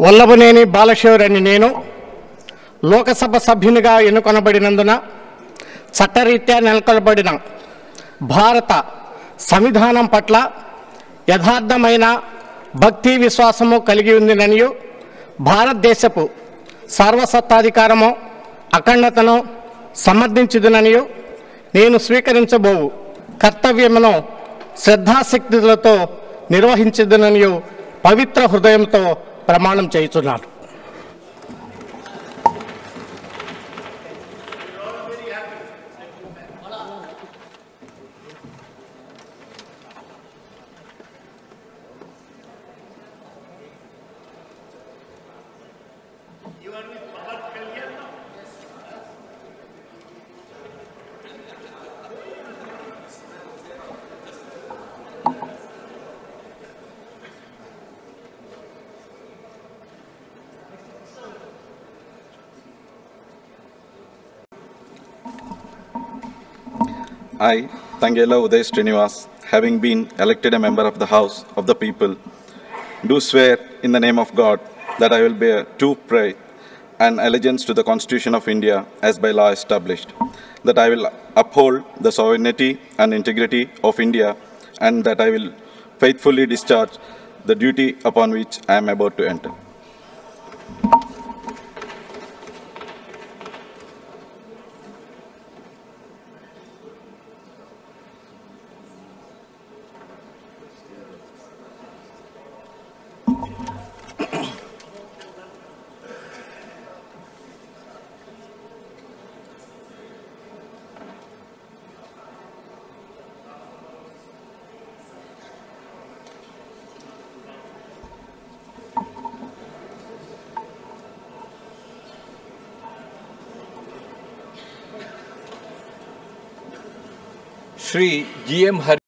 వల్లభనేని బాలశౌరి అని నేను లోకసభ సభ్యునిగా ఎన్నుకొనబడినందున చట్టరీత్యా నెలకొల్పబడిన భారత సంవిధానం పట్ల యథార్థమైన భక్తి విశ్వాసము కలిగి ఉందిననియు భారతదేశపు సార్వసత్తాధికారము అఖండతను సమర్థించుదుననియు నేను స్వీకరించబోవు కర్తవ్యమును శ్రద్ధాశక్తులతో నిర్వహించుదుననియు పవిత్ర హృదయంతో ప్రమాణం చేయుచున్నాను. I, Tangela Uday Srinivas, having been elected a member of the House of the People, do swear in the name of God that I will bear true pride and allegiance to the Constitution of India as by law established, that I will uphold the sovereignty and integrity of India, and that I will faithfully discharge the duty upon which I am about to enter. Shri G.M. Hari